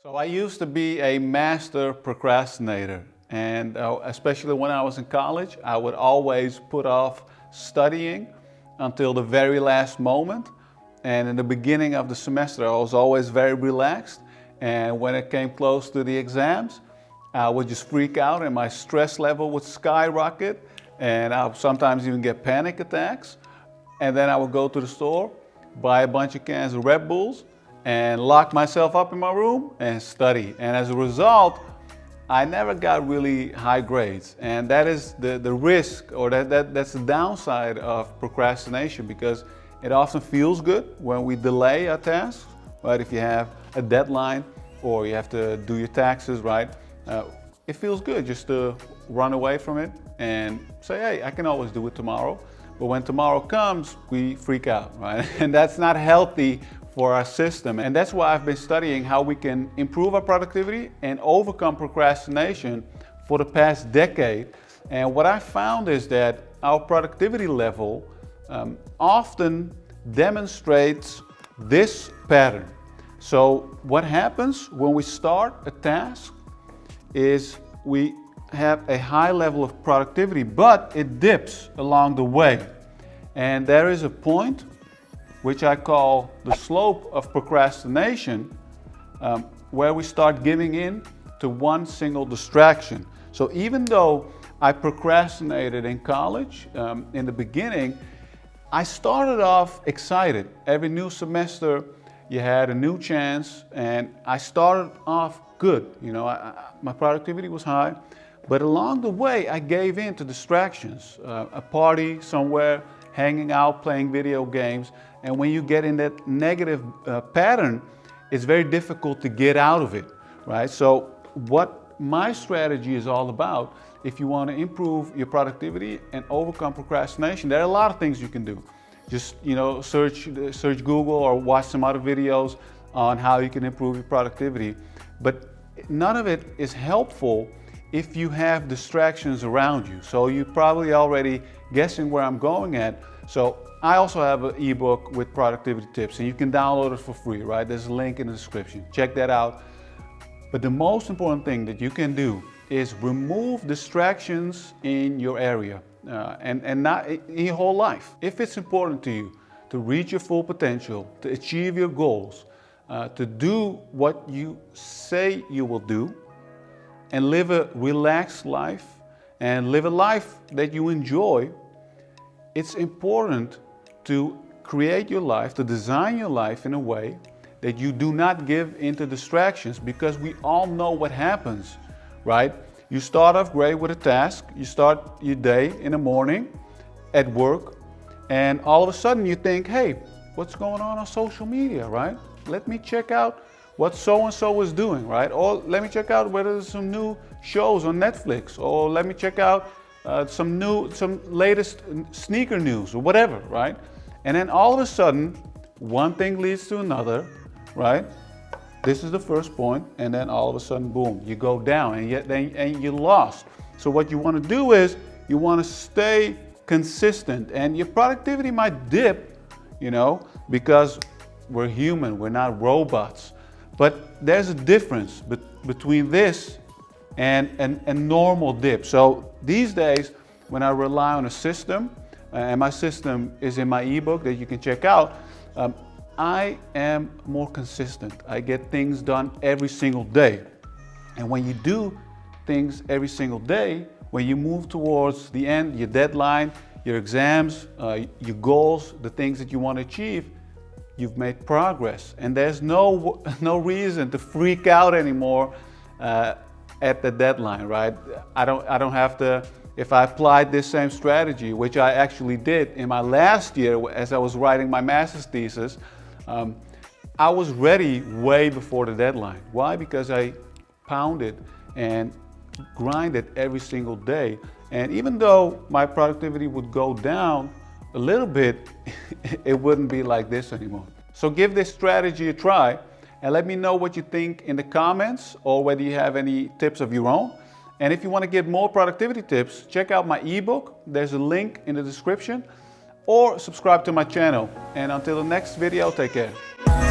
So I used to be a master procrastinator, and especially when I was in college, I would always put off studying until the very last moment. And in the beginning of the semester, I was always very relaxed. And when it came close to the exams, I would just freak out and my stress level would skyrocket. And I would sometimes even get panic attacks. And then I would go to the store, buy a bunch of cans of Red Bulls, and lock myself up in my room and study. And as a result, I never got really high grades. And that is the risk, or that's the downside of procrastination, because it often feels good when we delay a task, right? If you have a deadline or you have to do your taxes, right? It feels good just to run away from it and say, hey, I can always do it tomorrow. But when tomorrow comes, we freak out, right? And that's not healthy for our system. And that's why I've been studying how we can improve our productivity and overcome procrastination for the past decade. And what I found is that our productivity level often demonstrates this pattern. So what happens when we start a task is we have a high level of productivity, but it dips along the way. And there is a point which I call the slope of procrastination, where we start giving in to one single distraction. So even though I procrastinated in college, in the beginning, I started off excited. Every new semester, you had a new chance, and I started off good. You know, my productivity was high, but along the way, I gave in to distractions. A party somewhere, hanging out, playing video games. And when you get in that negative pattern, it's very difficult to get out of it, right? So what my strategy is all about, if you want to improve your productivity and overcome procrastination, there are a lot of things you can do. Just, you know, search Google or watch some other videos on how you can improve your productivity. But none of it is helpful if you have distractions around you. So you're probably already guessing where I'm going at. So I also have an ebook with productivity tips, and you can download it for free, right? There's a link in the description. Check that out. But the most important thing that you can do is remove distractions in your area and not in your whole life. If it's important to you to reach your full potential, to achieve your goals, to do what you say you will do, and live a relaxed life, and live a life that you enjoy, it's important to create your life, to design your life in a way that you do not give into distractions, because we all know what happens, right? You start off great with a task, you start your day in the morning at work, and all of a sudden you think, hey, what's going on social media, right? Let me check out what so-and-so is doing, right? Or let me check out whether there's some new shows on Netflix, or let me check out some latest sneaker news or whatever, right? And then all of a sudden, one thing leads to another, right? This is the first point, and then all of a sudden, boom, you go down, and you're lost. So what you want to do is you want to stay consistent, and your productivity might dip, you know, because we're human, we're not robots. But there's a difference between this and a normal dip. So these days, when I rely on a system, and my system is in my ebook that you can check out, I am more consistent. I get things done every single day. And when you do things every single day, when you move towards the end, your deadline, your exams, your goals, the things that you want to achieve, you've made progress. And there's no reason to freak out anymore at the deadline, right? I don't have to. If I applied this same strategy, which I actually did in my last year as I was writing my master's thesis, I was ready way before the deadline. Why? Because I pounded and grinded every single day. And even though my productivity would go down a little bit, it wouldn't be like this anymore. So give this strategy a try, and let me know what you think in the comments, or whether you have any tips of your own. And if you want to get more productivity tips, check out my ebook. There's a link in the description, or subscribe to my channel. And until the next video, take care.